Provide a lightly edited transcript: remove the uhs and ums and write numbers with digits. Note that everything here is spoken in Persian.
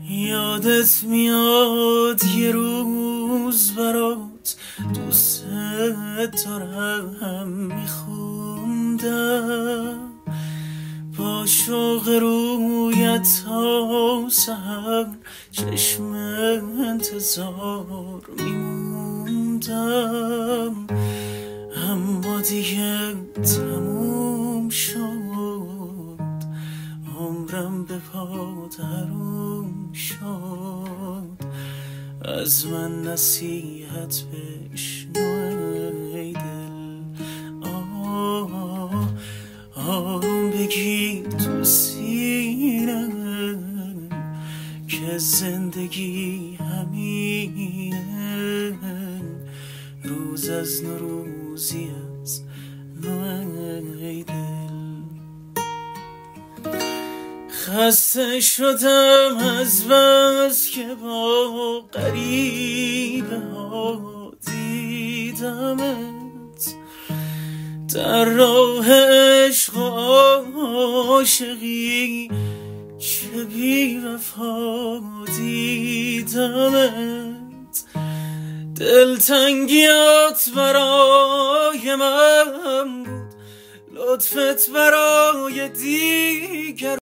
یادت میاد یه روز برات دوست دارم میخوندم، با شوق رویت تا سحر چشم انتظار میموندم، اما دیگه تموم شد، عمرم به پات حروم شد. از من نصیحت بشنو ای دل، آروم بگی تو سینه که زندگی همینه، روز از نو روزی از نو ای دل. خسته شدم از بس که با غریبه ها دیدمت، در راه عشق و عاشقی چه بی وفا دیدمت. دلتنگیات برای من بود، لطفت برای دیگر